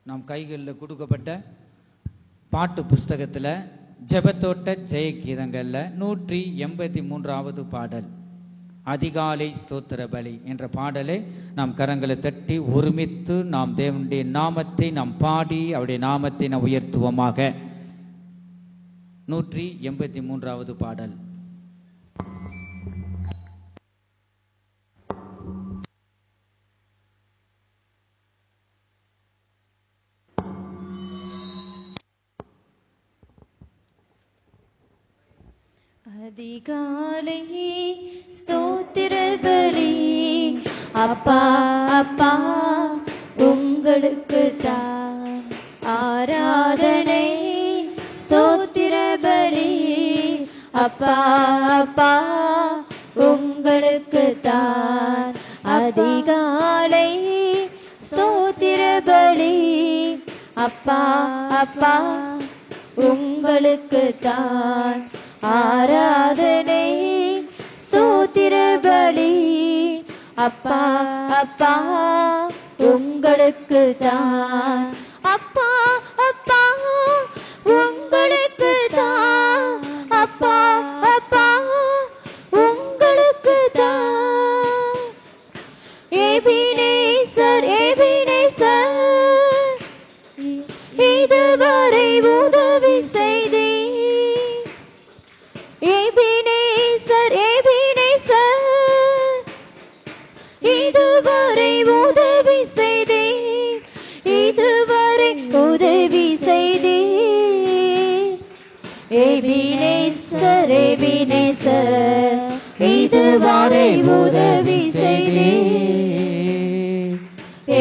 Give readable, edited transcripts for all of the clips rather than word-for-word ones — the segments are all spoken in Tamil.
நம் கைகளில் கொடுக்கப்பட்ட பாட்டு புஸ்தகத்தில் ஜெபத்தோட்ட ஜெய கீதங்களில் 183வது பாடல் அதிகாலை ஸ்தோத்திர பலி என்ற பாடலை நாம் கரங்களை தட்டி ஒருமித்து நாம் தேவனுடைய நாமத்தை நாம் பாடி அவருடைய நாமத்தை நாம் உயர்த்துவோமாக. 183வது பாடல். அதிகாலை ஸ்தோத்திர பலி அப்பா அப்பா உங்களுக்கு தான் ஆராதனை. ஸ்தோத்திர பலி அப்பா அப்பா உங்களுக்கு தான் அதிகாலை ஸ்தோத்திர பலி அப்பா அப்பா உங்களுக்கு தான் ஆராதனை. ஸ்தோத்திர பலி அப்பா அப்பா உங்களுக்கு தான் அப்பா அப்பா உங்களுக்கு தான் அப்பா அப்பா உங்களுக்கு தான். எபினேசர் எபினேசர் இதுவரை உதவி செய்தே. எபினேசர் எபினேசர் இதுவரை உதவி செய்தே. இதுவரை உதவி செய்தே. எபினேசர் எபினேசர் இதுவரை உதவி செய்தே.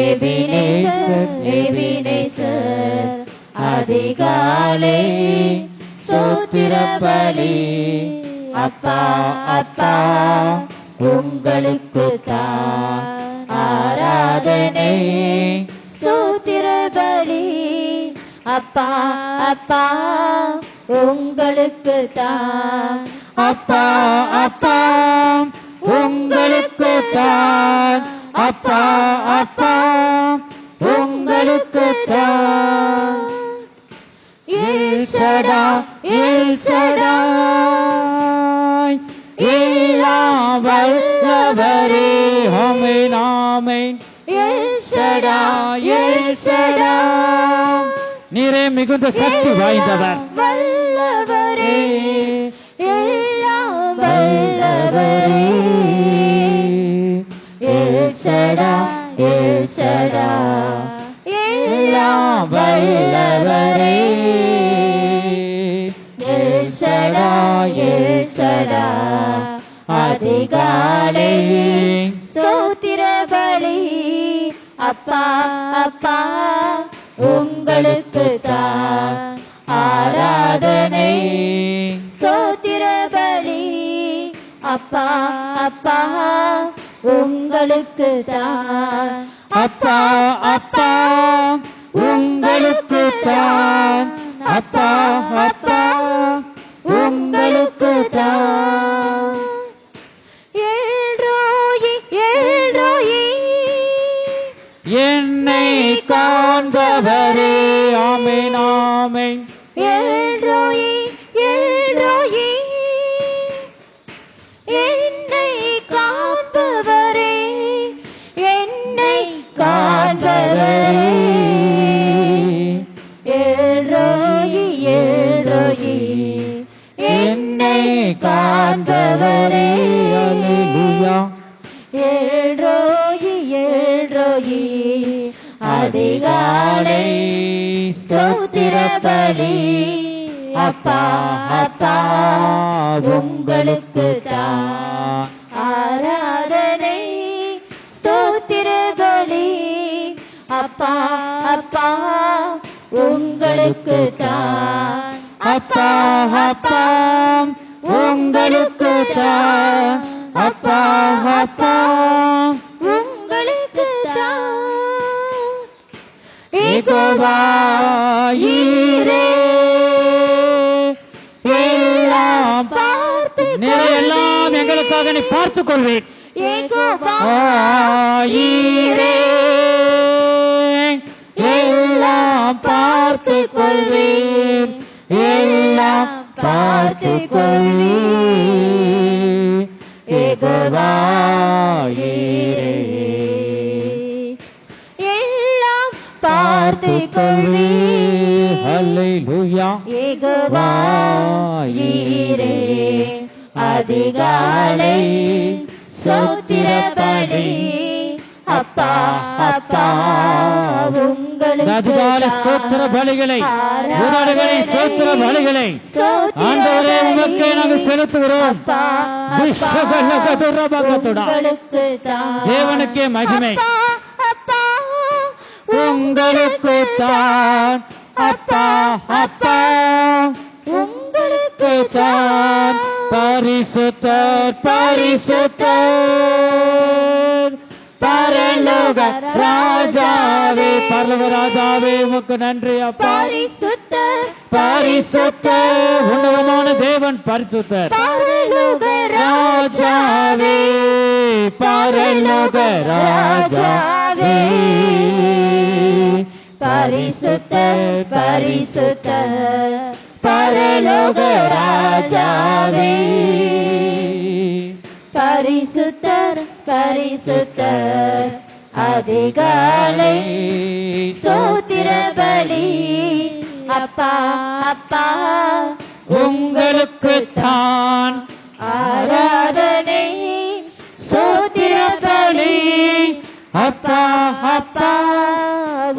எபினேசர் எபினேசர் அதிகாலை ஸ்தோத்திர பலி அப்பா அப்பா உங்களுக்கு தான் ஆராதனை. ஸ்தோத்திர பலி அப்பா அப்பா உங்களுக்கு தான் அப்பா அப்பா உங்களுக்கு தான் அப்பா அப்பா உங்களுக்கு தான். எல் ஷடாய் எல்லாம் வல்லவரே ஆமென் ஆமென். எல் ஷடாய் நீரே மிகுந்த சக்தி வாய்ந்தவர் வல்லவரே எல்லாம் வல்லவரே. எல் ஷடாய் எல்லாம் வல்லவரே. எல் ஷடாய் அதிகாலை ஸ்தோத்திர பலி அப்பா அப்பா உங்களுக்கு தான் ஆராதனை. ஸ்தோத்திர பலி அப்பா அப்பா உங்களுக்கு தான் அப்பா அப்பா உங்களுக்கு தான் அப்பா அப்பா உங்களுக்கு தான். எல்ரோயி எல்ரோயி என்னை காண்பவரே ஆமென் ஆமென். எல்ரோயி எல்ரோயி என்னை காண்பவரே என்னை காண்பவரே. எல்ரோயி எல்ரோயி என்னை காண்பவரே அல்லேலூயா. எல்ரோயி எல்ரோயி அதிகாலை ஸ்தோத்திர பலி அப்பா அப்பா உங்களுக்கு தான் ஆராதனை. ஸ்தோத்திர பலி அப்பா அப்பா உங்களுக்கு தான் அப்பா அப்பா உங்களுக்கு தான் அப்பா அப்பா உங்களுக்கு தான். யெகோவா ஈரே எல்லாம் பார்த்து எல்லாம் எங்களுக்காக நீ பார்த்துக் கொள்வீர். யெகோவா ஈரே எல்லாம் பார்த்து கொள்வீர், எல்லாம் பார்த்து கொள்வீர். யெகோவா ஈரே, எல்லாம் பார்த்து கொள்வீர். ஹல்லேலூயா. யெகோவா ஈரே, அதிகாலை ஸ்தோத்திர பலி அப்பா அப்பா உங்களுக்கு அதிகாலை ஸ்தோத்திர பலிகளை, உதடுகளை ஸ்தோத்திர பலிகளை ஆண்டவரே உமக்கு நாங்கள் செலுத்துகிறோம். உங்களுக்கு தேவனுக்கே மகிமை. அப்பா உங்களுக்கு தான் அப்பா அப்பா உங்களுக்கு தான் பரிசுத்தர் பரிசுத்தர் பரலோக ராஜாவே, பரலோக ராஜாவே உமக்கு நன்றி அப்பா. பரிசுத்தர் பரிசுத்தர் உன்னதமான தேவன் பரிசுத்தர். பரலோக ராஜாவே, பரலோக ராஜாவே, பரிசுத்தர் பரிசுத்தர் பரலோக ராஜாவே, பரிசுத்தர் பரிசுத்தர் அதிகாலை ஸ்தோத்திர பலி அப்பா அப்பா உங்களுக்கு தான் ஆராதனை ஸ்தோத்திர பலி அப்பா அப்பா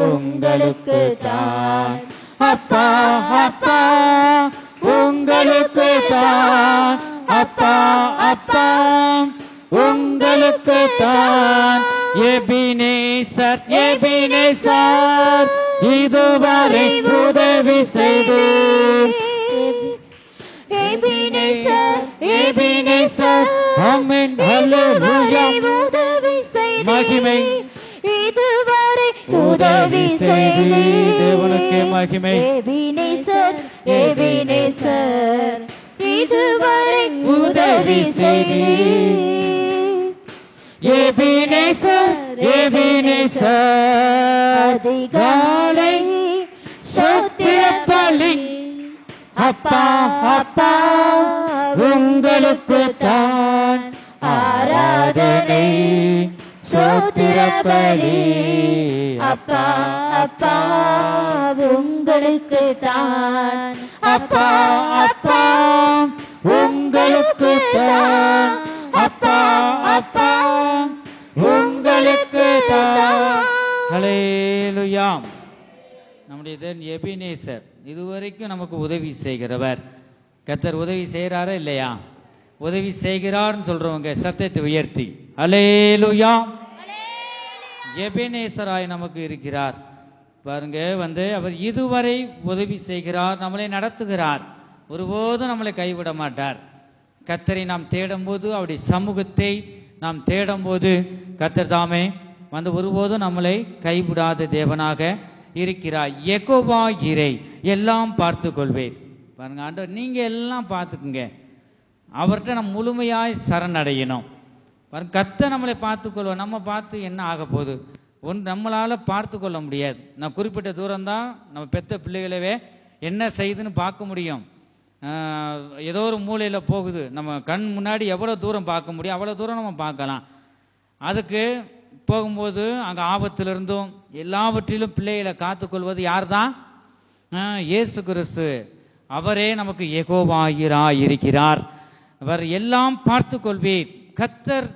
உங்களுக்கு தான் அப்பா அப்பா உங்களுக்கு தான் அப்பா அப்பா உங்களுக்கு தான். எபினேசர் எபினேசர் இதுவரை உதவி செய்து, எபினேசர் எபினேசர் ஆமென் ஹல்லேலூயா. உதவி செய்து மகிமை இதுவரை உதவி செய்து தேவனுக்கே மகிமை. எபினேசர் எபினேசர் இதுவரை உதவி செய்து எபினேசர் எபினேசர் அதிகாலை ஸ்தோத்திர பலி அப்பா அப்பா உங்களுக்கு தான் ஆராதனை ஸ்தோத்திர பலி அப்பா அப்பா உங்களுக்கு தான் அப்பா அப்பா உங்களுக்கு தான் அப்பா அப்பா உங்களுக்கு தான். ஹல்லேலூயா. நம்முடைய தேவன் எபினேசர் இதுவரைக்கும் நமக்கு உதவி செய்கிறவர். கர்த்தர் உதவி செய்கிறாரா இல்லையா? உதவி செய்கிறார்னு சொல்றவங்க சத்தத்தை உயர்த்தி ஹல்லேலூயா. எபினேசராய் நமக்கு இருக்கிறார் பாருங்க. அவர் இதுவரை உதவி செய்கிறார், நம்மளை நடத்துகிறார், ஒருபோதும் நம்மளை கைவிட மாட்டார். கர்த்தரை நாம் தேடும் போது, அவருடைய சமூகத்தை நாம் தேடும் போது கர்த்தர் தாமே ஒருபோதும் நம்மளை கைவிடாத தேவனாக இருக்கிறார். யெகோவா ஈரே, எல்லாம் பார்த்து கொள்வேன். பாருங்க ஆண்டவர், நீங்க எல்லாம் பார்த்துக்குங்க. அவர்கிட்ட நம்ம முழுமையாய் சரணடையணும். பாருங்க, கர்த்தர் நம்மளை பார்த்துக்கொள்வோம். நம்ம பார்த்து என்ன ஆக போகுது? நம்மளால பார்த்து கொள்ள முடியாது. நான் குறிப்பிட்ட தூரம் தான் நம்ம பெத்த பிள்ளைகளவே என்ன செய்யுதுன்னு பார்க்க முடியும். ஏதோ ஒரு மூலையில போகுது, நம்ம கண் முன்னாடி எவ்வளவு தூரம் பார்க்க முடியும் அவ்வளவு தூரம் நம்ம பார்க்கலாம். அதுக்கு போகும்போது அங்க ஆபத்திலிருந்தும் எல்லாவற்றிலும் பிள்ளைகளை காத்துக்கொள்வது யார் தான்? இயேசு கிறிஸ்து. அவரே நமக்கு யெகோவா ஈரே இருக்கிறார். அவர் எல்லாம் பார்த்து கொள்வீர். கர்த்தர்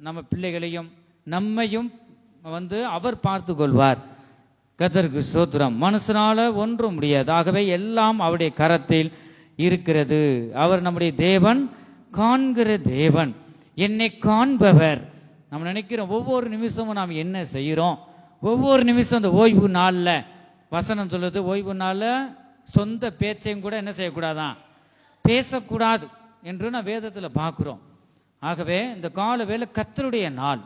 நம்ம பிள்ளைகளையும் நம்மையும் அவர் பார்த்து கொள்வார். கர்த்தருக்கு ஸ்தோத்திரம். மனுஷனால ஒன்றும் முடியாது. ஆகவே எல்லாம் அவருடைய கரத்தில் இருக்கிறது. அவர் நம்முடைய தேவன், காண்கிற தேவன், என்னை காண்பவர். நம்ம நினைக்கிறோம் ஒவ்வொரு நிமிஷமும் நாம் என்ன செய்கிறோம், ஒவ்வொரு நிமிஷம் அந்த ஓய்வு நாள்ல வசனம் சொல்லுது, ஓய்வு நாள்ல சொந்த பேச்சையும் கூட என்ன செய்யக்கூடாதான், பேசக்கூடாது என்று நான் வேதத்துல பார்க்கிறோம். ஆகவே இந்த கால வேளை கர்த்தருடைய நாள்.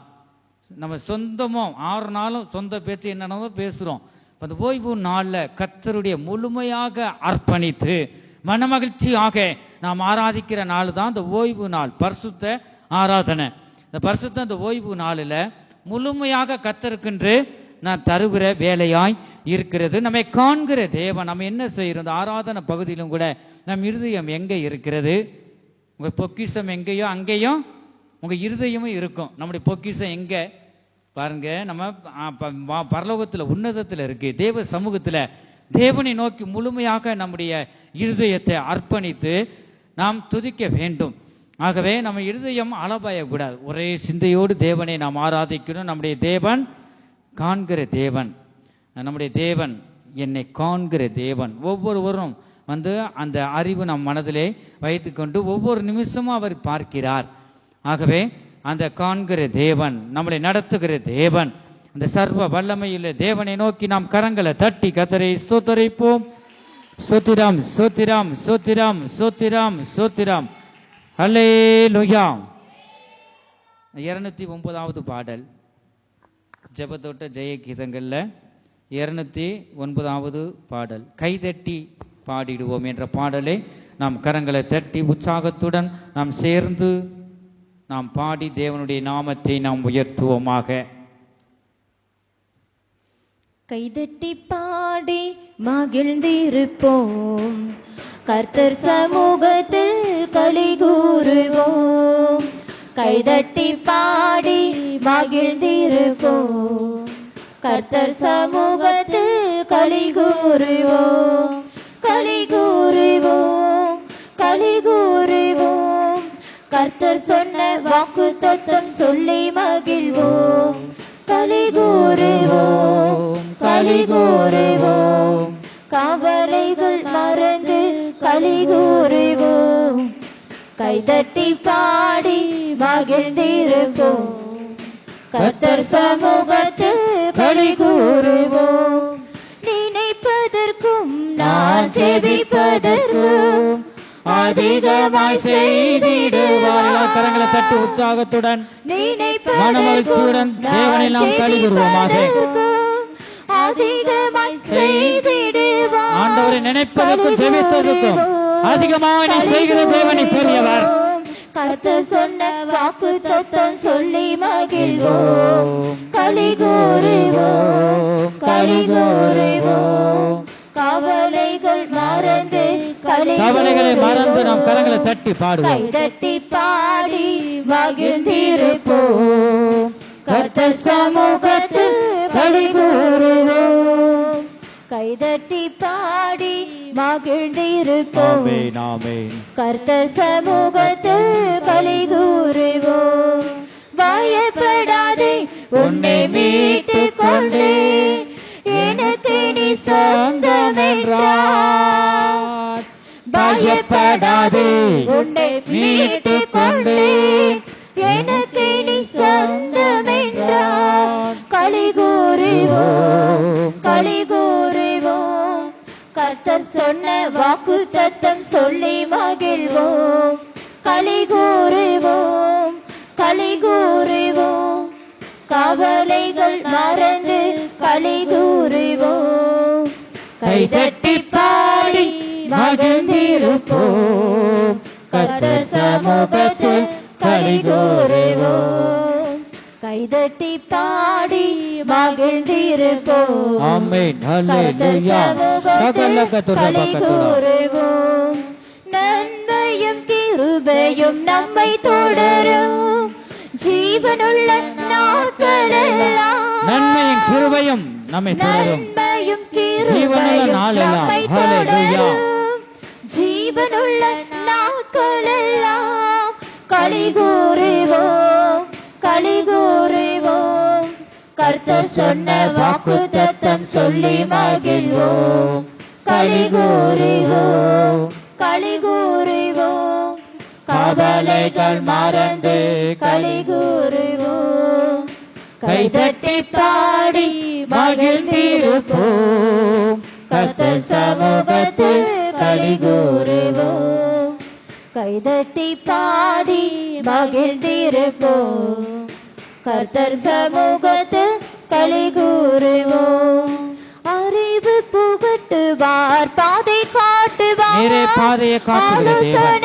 நம்ம சொந்தமோ 6 நாளும் சொந்த பேச்சு என்னென்னதோ பேசுறோம். அந்த ஓய்வு நாள்ல கர்த்தருடைய முழுமையாக அர்ப்பணித்து மனமகிழ்ச்சியாக நாம் ஆராதிக்கிற நாள் தான் இந்த ஓய்வு நாள், பரிசுத்த ஆராதனை. இந்த பரிசுத்த இந்த ஓய்வு நாளில் முழுமையாக கர்த்தருக்கென்று நான் தருகிற வேலையாய் இருக்கிறது. நம்மை காண்கிற தேவன். நம்ம என்ன செய்யறோம்? இந்த ஆராதனை பகுதியிலும் கூட நம் இருதயம் எங்க இருக்கிறது? உங்க பொக்கிஷம் எங்கேயோ அங்கேயும் உங்க இருதயமும் இருக்கும். நம்முடைய பொக்கிஷம் எங்க பாருங்க, நம்ம பரலோகத்துல உன்னதத்துல இருக்கு. தேவ சமூகத்துல தேவனை நோக்கி முழுமையாக நம்முடைய இருதயத்தை அர்ப்பணித்து நாம் துதிக்க வேண்டும். ஆகவே நம்ம இருதயம் அளபாயக்கூடாது. ஒரே சிந்தையோடு தேவனை நாம் ஆராதிக்கணும். நம்முடைய தேவன் காண்கிற தேவன். நம்முடைய தேவன் என்னை காண்கிற தேவன். ஒவ்வொருவரும் அந்த அறிவு நம் மனதிலே வைத்துக்கொண்டு ஒவ்வொரு நிமிஷமும் அவர் பார்க்கிறார். ஆகவே அந்த காண்கிற தேவன், நம்மளை நடத்துகிற தேவன், அந்த சர்வ வல்லமையுள்ள தேவனை நோக்கி நாம் கரங்களை தட்டி கர்த்தரை ஸ்தோத்திரிப்போம். ஸ்தோத்திரம், ஸ்தோத்திரம், ஸ்தோத்திரம், ஸ்தோத்திரம், ஸ்தோத்திரம். அல்லேலூயா. 209வது பாடல் ஜெபத்தோட்ட ஜெய கீதங்கள்ல 209வது பாடல், கைதட்டி பாடிடுவோம் என்ற பாடலை நாம் கரங்களை தட்டி உற்சாகத்துடன் நாம் சேர்ந்து நாம் பாடி தேவனுடைய நாமத்தை நாம் உயர்த்துவோமாக. கைதட்டி பாடி மகிழ்ந்திருப்போம், கர்த்தர் சமூகத்தில் களி கூறுவோம். கைதட்டி பாடி மகிழ்ந்திருப்போம், கர்த்தர் சமூகத்தில் களி கூறுவோம். களி கூறுவோம், களி கூறுவோம், கர்த்தர் சொன்ன வாக்குத்தத்தம் சொல்லி மகிழ்வோம். களி கூறுவோம், களி கூறுவோம், கவலைகள் மறந்து களி கூறுவோம். கைதட்டி பாடி மகிழ்ந்திருப்போம், கர்த்தர் சமூகத்தில் களி கூறுவோம். நினைப்பதற்கும் நான் ஜெபிப்பதற்கும் அதிகமாய் செய்திடுவார். கரங்களை தட்டி உற்சாகத்துடன் மனமகிழ்ச்சியுடன் தேவனை நாம் களி கூறுவோமாக. அதிகமாய் செய்திடுவார். ஆண்டவரை நினைப்பதற்கும் ஜெபிப்பதற்கும் அதிகமாக நீ செய்கிற தேவனை பெரியவர். கர்த்தர் சொன்ன வாக்குத்தத்தம் சொல்லி மகிழ்வோம். களி கூறுவோம், களி கூறுவோம், கவலைகள் மறந்து கவலைகளை மறந்து நாம் கரங்களை தட்டி பாடுவோம். கைதட்டி பாடி மகிழ்ந்திருப்போம், கர்த்தர் சமூகத்தில் களி கூறுவோம். கைதட்டி பாடி மகிழ்ந்திருப்போம், கர்த்தர் சமூகத்தில் களி கூறுவோம். பயப்படாதே, உன்னை மீட்டுக் கொண்டு எனக்கு நீ சொந்தமென்றார். பயப்படாதே, உன்னை மீட்டுக் கொண்டு எனக்கு நீ சொந்தமென்றார். களி கூறுவோம், களி கூறுவோம், கர்த்தர் சொன்ன வாக்குத்தத்தம் சொல்லி மகிழ்வோம். களி கூறுவோம், களி கூறுவோம், கவலைகள் மறந்து களி கூறுவோம். கைதட்டி பாடி மகிழ்ந்திருப்போம், கர்த்தர் சமூகத்தில் களி கூறுவோம். கைதட்டி பாடி மகிழ்ந்திருப்போம், ஆமென், ஹல்லேலூயா. களி கூறுவோம். நன்மையும் கிருபையும் நம்மை தொடரும், ஜீவனுள்ள நாட்களெல்லாம். நன்மையும் கிருபையும் நம்மை தொடரும், நன்மையும் கிருபையும் நம்மை தொடரும், ஜீவனுள்ள நாட்களெல்லாம். களி கூறுவோம், களி கூறுவோம், கர்த்தர் சொன்ன வாக்குத்தத்தம் சொல்லி மகிழ்வோம். களி கூறுவோம், களி கூறுவோம், கவலைகள் மறந்து களி கூறுவோம். கைதட்டி பாடி மகிழ்ந்திருப்போம், கர்த்தர் சமூகத்தில் களி கூறுவோம். கைதட்டி பாடி மகிழ்ந்திருப்போம், கர்த்தர் சமூகத்தில் களி கூறுவோம். அறிவு புகட்டுவார், பாதை காட்டுவார், நேரே பாதையை காட்டுகிற தேவன்,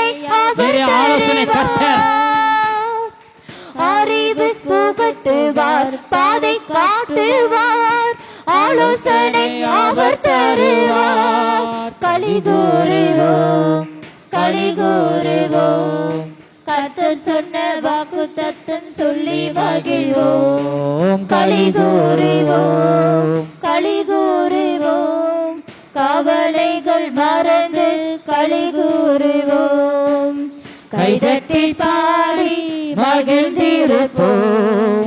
நேரே ஆலோசனை கர்த்தர். அறிவு புகட்டுவார், பாதை காட்டுவார், ஆலோசனை அவர் தருவார். களி கூறுவோம், களி கூறுவோம், கர்த்தர் சொன்ன வாக்குத்தத்தம் சொல்லி மகிழ்வோம். களி கூறுவோம், களி கூறுவோம், கவலைகள் மறந்து களி கூறுவோம். கைதட்டி பாடி மகிழ்ந்திருப்போம்,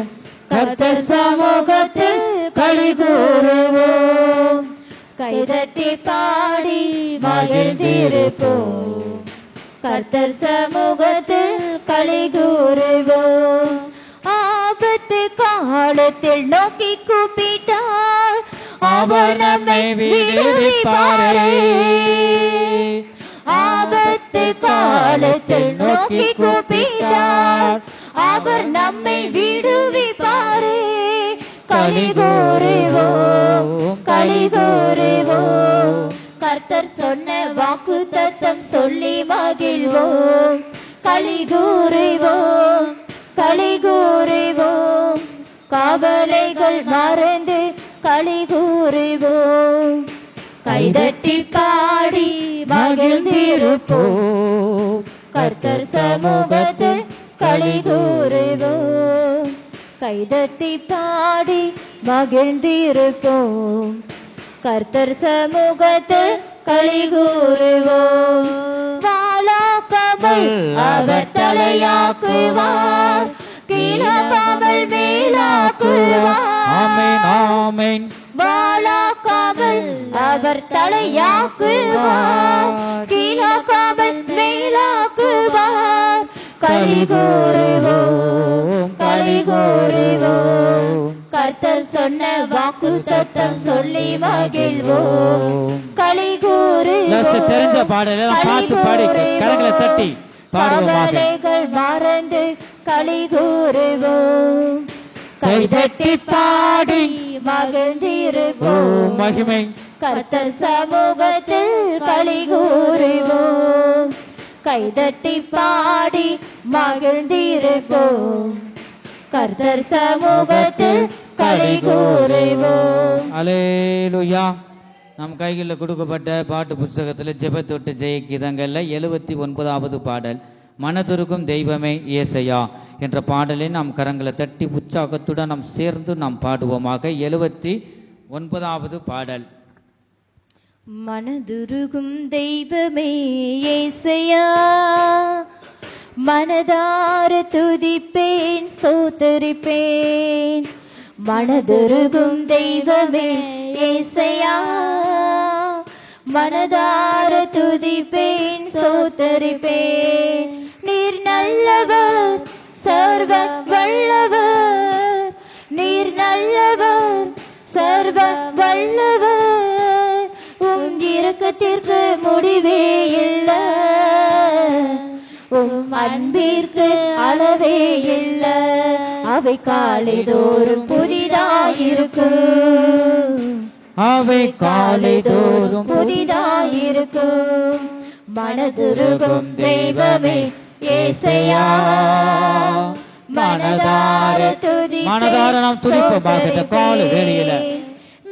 கர்த்தர் சமூகத்தில் களி கூறுவோம். கைதட்டி பாடி மகிழ்ந்திருப்போம், கர்த்தர் சமூகத்தில் களி கூறுவோம். ஆபத்து காலத்தில் நோக்கி கூப்பிட்டார், அவர் நம்மை விடுவிப்பாரே. ஆபத்து காலத்தில் நோக்கி கூப்பிட்டார், அவர் நம்மை விடுவிப்பாரே. களி கூறுவோம், களி கூறுவோம், கர்த்தர் சொன்ன வாக்குத்தத்தம் சொல்லி மகிழ்வோம். களி கூறுவோம், களி கூறுவோம், கவலைகள் மறந்து களி கூறுவோம். கைதட்டி பாடி மகிழ்ந்திருப்போம், கர்த்தர் சமூகத்தில் களி கூறுவோம். கைதட்டி பாடி மகிழ்ந்திருப்போம், கர்த்தர் சமூகத்தில் களி கூறுவோம். வாழாக்காமல் அவர் தலையாக்குவார், கீழாக்காமல் மேலாக்குவார். ஆமென், ஆமென். வாழாக்காமல் அவர் தலையாக்குவார், கீழாக்காமல் மேலாக்குவார். களி கூறுவோம், களி கூறுவோம், கர்த்தர் சொன்ன வாக்குத்தத்தம் சொல்லி மகிழ்வோம். களி கூறுவோம், தெரிஞ்ச பாடலாம் பார்த்து பாடி கரங்களை தட்டி கவலைகள் மறந்து களி கூறுவோம். கைதட்டி பாடி மகிழ்ந்திருப்போம், மகிமை கர்த்தர் சமூகத்தில் களி கூறுவோம். கைதட்டி பாடி மகிழ்ந்திருப்போம், கர்த்தர் சமூகத்தில் களி கூறுவோம். அல்லேலூயா. நம் கைகளில் கொடுக்கப்பட்ட பாட்டு புஸ்தகத்தில் ஜெபத்தொட்டு ஜெய கீதங்கள்ல 79வது பாடல் மனதுருகும் தெய்வமே ஏசையா என்ற பாடலை நாம் கரங்களை தட்டி உற்சாகத்துடன் நாம் சேர்ந்து நாம் பாடுவோமாக. 79வது பாடல். மனதுருகும் தெய்வமே ஏசையா, மனதார துதிப்பேன் ஸ்தோத்தரிப்பேன். மனதுருகும் தெய்வமே ஏசையா, மனதார துதிப்பேன் ஸ்தோத்தரிப்பேன். நீர் நல்லவர், சர்வ வல்லவர், நீர் நல்லவர், சர்வ வல்லவர். உம் இரக்கத்திற்கு முடிவே இல்லை, உம் அன்பிற்கு அளவே இல்லை. அவை காலைதோறும் புதிதாயிருக்கும், அவை காலைதோறும் புதிதாயிருக்கும். மனதுருகும் தெய்வமே ஏசையா, மனதார நாம் துதிப்போமாக. இந்த கால வேளையில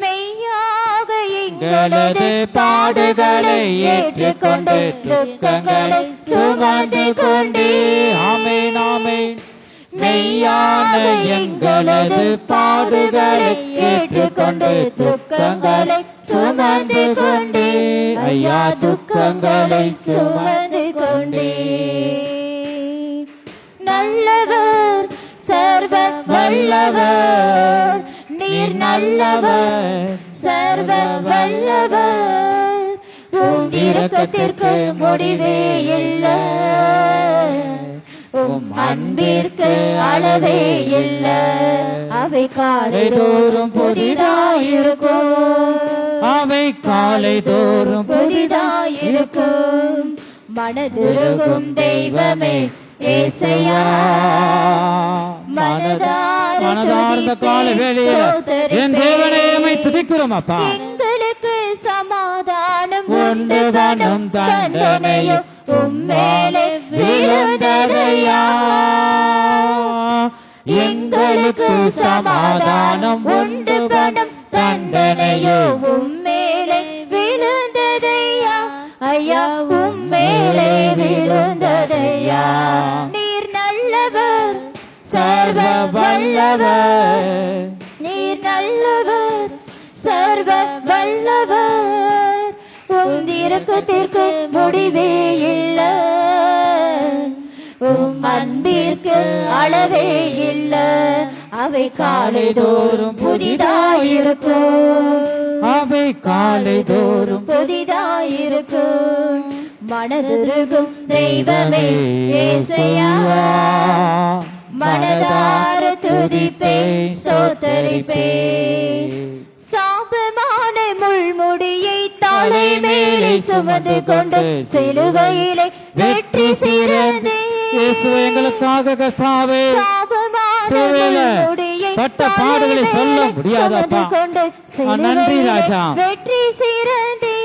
மெய்யாக எங்களது பாடுகளை ஏற்றுக்கொண்டு துக்கங்களை சுமந்து கொண்டே. ஆமென், ஆமென். மெய்யான எங்களது பாடுகளை ஏற்றுக்கொண்டு துக்கங்களை சுமந்து கொண்டே. ஐயா துக்கங்களை சுமந்து கொண்டே. நல்லவர், சர்வ வல்லவர், நீர் நல்லவர், சர்வ வல்லவர். உம் இரக்கத்திற்கு முடிவே இல்லை, உம் அன்பிற்கு அளவே இல்லை. அவை காலைதோறும் புதிதாயிருக்கும், அவை காலைதோறும் புதிதாயிருக்கும். மனதுருகும் தெய்வமே ஏசையா, மனதார்ந்த கால வேளையில என் தேவனை துதிக்கிறோம் அப்பா. எங்களுக்கு சமாதானம் உண்டு, வனம் தண்டனையும் உம்மேலே விழுந்ததையா. எங்களுக்கு சமாதானம் உண்டு, வனம் தண்டனையோ உம்மேலே விழுந்ததையா ஐயா, உம்மேலே விழுந்ததையா. நீர் நல்லவர், சர்வ வல்லவர், நீர் நல்லவர், சர்வ வல்லவர். உம் இரக்கத்திற்கு முடிவே இல்லை, உம் அன்பிற்கு அளவே இல்லை. அவை காலைதோறும் புதிதாயிருக்கும், அவை காலைதோறும் புதிதாயிருக்கும். மனதுருகும் தெய்வமே ஏசையா, மனதார துதிப்பேன் ஸ்தோத்தரிப்பேன். சாபமான முள்முடியை தலை மேலே சுமந்து கொண்டு சிலுவையிலே வெற்றி சிறந்தே எங்களுக்காக கர்த்தாவே பட்ட பாடுகளை சொல்ல முடியாதப்பா. நன்றி ராஜா. வெற்றி சிறந்தே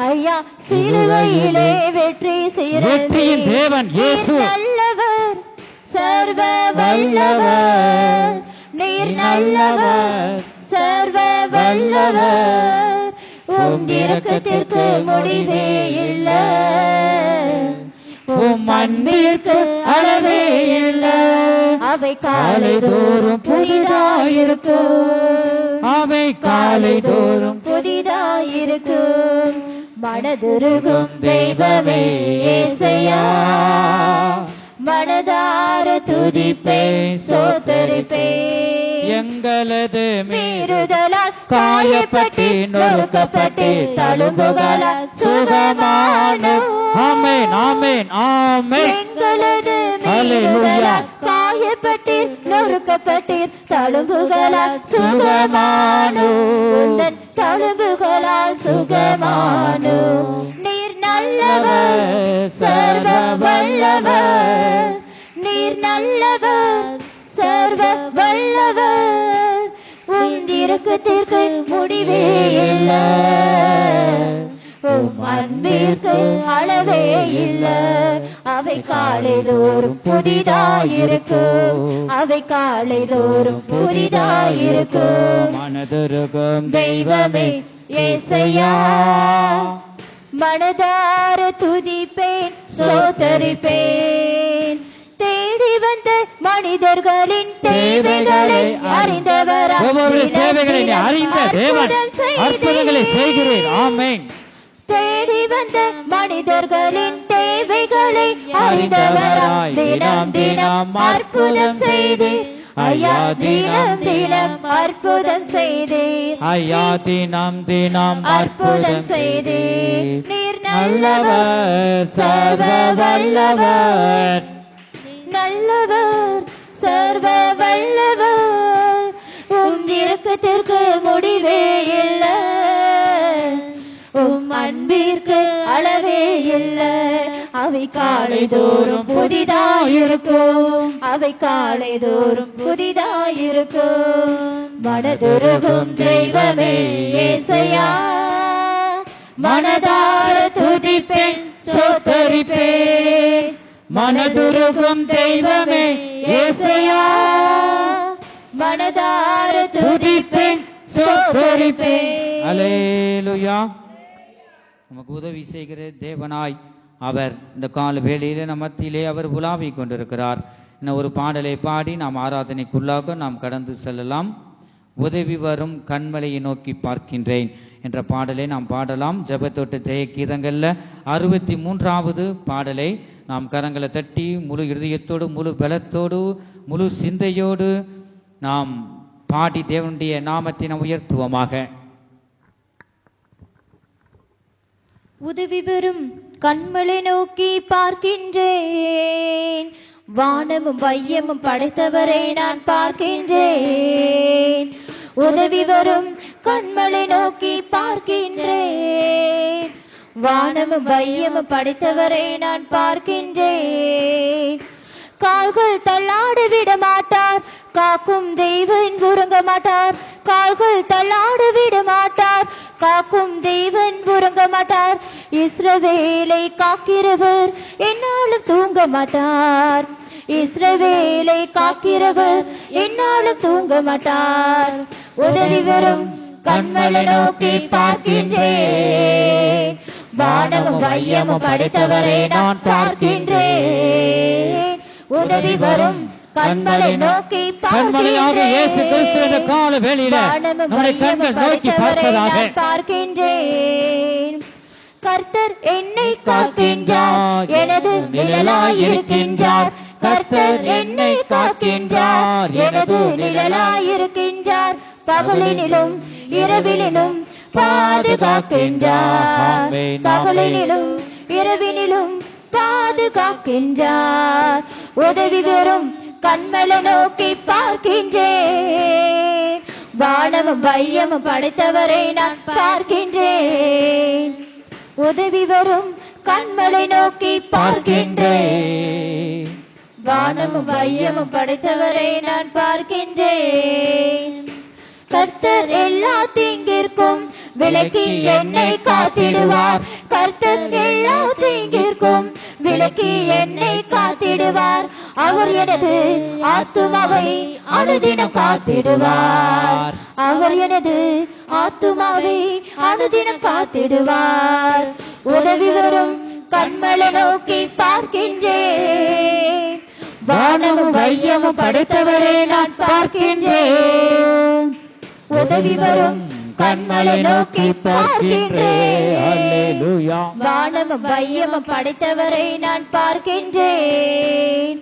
ஐயா, சிலுவையிலே வெற்றி சிறந்தே. வெற்றியின் தேவன் இயேசு நல்லவர், சர்வ வல்லவர், நீர் நல்லவர், சர்வ வல்லவர். உம் இரக்கத்திற்கு முடிவே இல்லை, உம் அன்பிற்கு அளவே இல்லை. அவை காலைதோறும் புதிதாயிருக்கும், அவை காலைதோறும் புதிதாயிருக்கும். மனதுருகும் தெய்வமே ஏசையா, மனதார துதிப்பேன் ஸ்தோத்தரிப்பேன். எங்களது மீறுதலால் காயப்பட்டு நொறுக்கப்பட்டு தழும்புகளால் சுகமானோம். ஆமென் ஆமென் ஆமென். எங்களது மீறுதலால் காயப்பட்டு நொறுக்கப்பட்டு தழும்புகளால் சுகமானோம். உந்தன் தழும்புகளால் சுகமானோம். நீர் நல்லவர், சர்வ வல்லவர், நீர் நல்லவர், சர்வ வல்லவர். உம் இரக்கத்திற்கு முடிவே இல்லை, உம் அன்பிற்கு அளவே இல்லை. அவை காலைதோறும் புதிதாயிருக்கும், அவை காலைதோறும் புதிதாயிருக்கும். மனதுருகும் தெய்வமே ஏசையா, மனதார துதிப்பேன் ஸ்தோத்தரிப்பேன். தேடி வந்த மனிதர்களின் தேவைகளை அறிந்தவர், ஒவ்வொரு தேவைகளை அறிந்த தேவன் அற்புதங்களை செய்கிறேன். ஆமென். தேடி வந்த மனிதர்களின் தேவைகளை அறிந்தவராய் தினம் தினம் அற்புதம் செய்து ஐயா, தினம் தினம் அற்புதம் செய்து ஐயா, தினம் தினம் அற்புதம் செய்து. நீர் நல்லவர், சர்வ வல்லவர், நல்லவர், சர்வ வல்லவர். உம் இரக்கத்திற்கு முடிவே இல்லை, உம் அன்பிற்கு அளவே இல்லை. அவை காலைதோறும் புதிதாயிருக்கும், அவை காலைதோறும் புதிதாயிருக்கும். மனதுருகும் தெய்வமே ஏசையா, மனதார துதிப்பேன் ஸ்தோத்தரிப்பேன். மனதுருகும் தெய்வமே ஏசையா, மனதார துதிப்பேன் ஸ்தோத்தரிப்பேன். அல்லேலூயா. நமக்கு உதவி செய்கிற தேவனாய் அவர் இந்த கால வேளையிலே நம் மத்தியிலே அவர் உலாவிக் கொண்டிருக்கிறார். இன்னும் ஒரு பாடலை பாடி நாம் ஆராதனைக்குள்ளாக நாம் கடந்து செல்லலாம். உதவி வரும் கண்மலையை நோக்கி பார்க்கின்றேன் என்ற பாடலை நாம் பாடலாம். ஜெபத்தோட்ட ஜெய கீதங்கள்ல 63வது பாடலை நாம் கரங்களை தட்டி முழு இருதயத்தோடு, முழு பலத்தோடு, முழு சிந்தையோடு நாம் பாடி தேவனுடைய நாமத்தை நாம் உயர்த்துவோமாக. உதவி பெறும் கண்மலை நோக்கி பார்க்கின்றேன், வானமும் வையமும் படைத்தவரை நான் பார்க்கின்றேன். உதவி வரும் கண்மலை நோக்கி பார்க்கின்றேன், வானமும் வையமும் படைத்தவரை நான் பார்க்கின்றேன். கால்கள் தள்ளாடு விட மாட்டார், காக்கும் தெய்வன் உறங்க மாட்டார். கால்கள் தள்ளாடு விட மாட்டார், காக்கும் தெய்வன் உறங்க மாட்டார். இஸ்ரவேலை காக்கிறவர் என்னாலும் தூங்க மாட்டார், இஸ்ரவேலை காக்கிறவர் என்னாலும் தூங்க மாட்டார். உதவி வரும் கண்மலை நோக்கி பார்க்கின்றேன். வானமும் வையமும் படைத்தவரை நான் பார்க்கின்றேன். உதவி வரும் கண்மலை நோக்கி கண்மலையாக இயேசு கிறிஸ்து என்ற கால வேளையில நம்முடைய கண்கள் நோக்கி பார்ப்பதாக பார்க்கின்றேன். கர்த்தர் என்னை காக்கின்றார், எனது நிழலாயிருக்கின்றார். கர்த்தர் என்னை காக்கின்றார், எனது நிழலாயிருக்கின்றார். பகலினிலும் இரவிலும் பாதுகாக்கின்றார். பகலினிலும் இரவினிலும் பாதுகாக்கின்றார். உதவி பெறும் கண்மலை நோக்கி பார்க்கின்றேன். வானமும் வையமும் படைத்தவரை நான் பார்க்கின்றேன். உதவி வரும் கண்மலை நோக்கி பார்க்கின்றேன். வானமும் வையமும் படைத்தவரை நான் பார்க்கின்றேன். கர்த்தர் எல்லா தீங்கிற்கும் விலக்கி என்னை காத்திடுவார். கர்த்தர் எல்லா தீங்கிற்கும் விலக்கி என்னை காத்திடுவார். அவர் எனது ஆத்துமாவை அனுதினம் காத்திடுவார். அவர் எனது ஆத்துமாவை அனுதினம் காத்திடுவார். உதவி வரும் கண்மலை நோக்கி பார்க்கின்றேன். வானமும் வையமும் படைத்தவரை நான் பார்க்கின்றேன். உதவி வரும் கண்மலை நோக்கி பார்க்கின்றேன். வானமும் வையமும் படைத்தவரை நான் பார்க்கின்றேன்.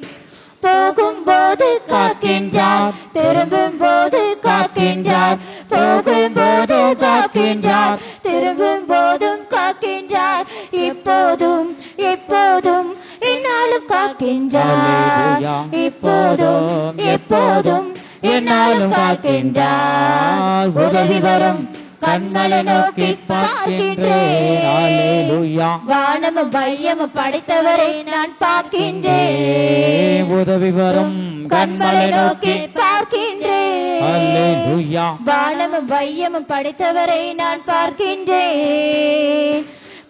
போகும்போது காக்கின்றார், திரும்பும் போது காக்கின்றார். போகும்போது காக்கின்றார், திரும்பும் போதும் காக்கின்றார். இப்போதும் எப்போதும் என்னாலும் காக்கின்றார். இப்போதும் எப்போதும் என்னாலும் காக்கின்றார். உதவி வரும் கண்மலை நோக்கி பார்க்கின்றேன். வானமும் வையமும் படைத்தவரை நான் பார்க்கின்றேன். உதவி வரும் கண்மலை நோக்கி பார்க்கின்றேன். வானமும் வையமும் படைத்தவரை நான் பார்க்கின்றேன்.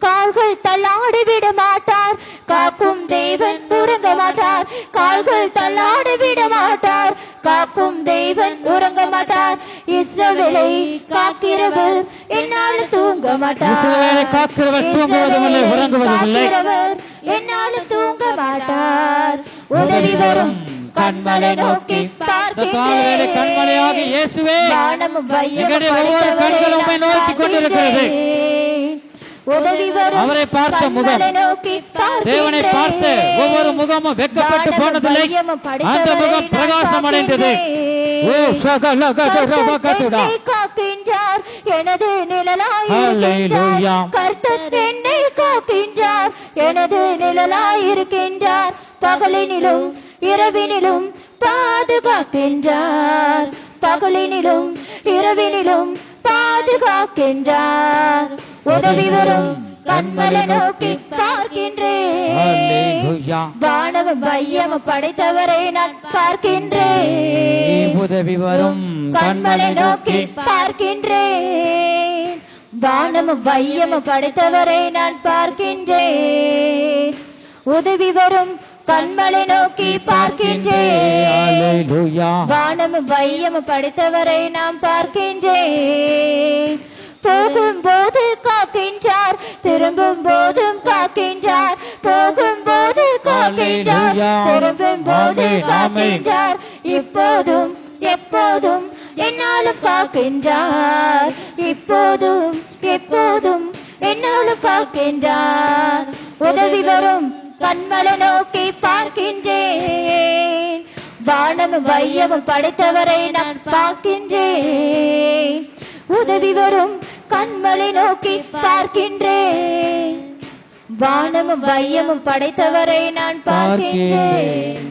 கால்கள் தள்ளாடி விட மாட்டார், காக்கும் தேவன் உறங்க மாட்டார். கால்கள் தள்ளாடி விட மாட்டார், காக்கும் தேவன் உறங்க மாட்டார். இஸ்ரவேலை காக்கிறவர் என்னாலும் தூங்க மாட்டார். காக்கிறவர் என்னாலும் தூங்க மாட்டார். உதவி வரும் கண்மலை நோக்கி பார்க்கின்றேன். கண்மலையாக இயேசுவே, வானமும் எங்களுடைய ஒவ்வொரு கண்களும் உம்மை நோக்கி கொண்டிருக்கிறது. உதவி வரும் அவரை பார்த்த முகம், தேவனை பார்த்த ஒவ்வொரு முகமும் வெட்கப்பட்டு போனதில்லை. அந்த முகம் பிரகாசம் அடைந்தது. காக்கின்றார், எனது நிழலாயிருக்கின்றார். கர்த்தர் என்னை காக்கின்றார், எனது நிழலாயிருக்கின்றார். பகலினிலும் இரவினிலும் பாதுகாக்கின்றார். பகலினிலும் இரவினிலும் பாதுகாக்கின்றார். உதவி வரும் கண்மலை நோக்கி பார்க்கின்றேன். வானமும் வையமும் படைத்தவரை நான் பார்க்கின்றேன். உதவி வரும் கண்மலை நோக்கி பார்க்கின்றேன். வானமும் வையமும் படைத்தவரை நான் பார்க்கின்றேன். உதவி வரும் கண்மலை நோக்கி பார்க்கின்றேன். வானமும் வையமும் படைத்தவரை நாம் பார்க்கின்றேன். போகும்போது காக்கின்றார், திரும்பும் போதும் காக்கின்றார். போகும்போது காக்கின்றார், திரும்பும் போது காக்கின்றார். இப்போதும் எப்போதும் என்னாலும் காக்கின்றார். இப்போதும் எப்போதும் என்னாலும் காக்கின்றார். உதவி வரும் கண்மலை நோக்கி பார்க்கின்றேன். வானமும் வையமும் படைத்தவரை நான் பார்க்கின்றேன். உதவி வரும் கண்மலை நோக்கி பார்க்கின்றேன். வானமும் வையமும் படைத்தவரை நான் பார்க்கின்றேன்.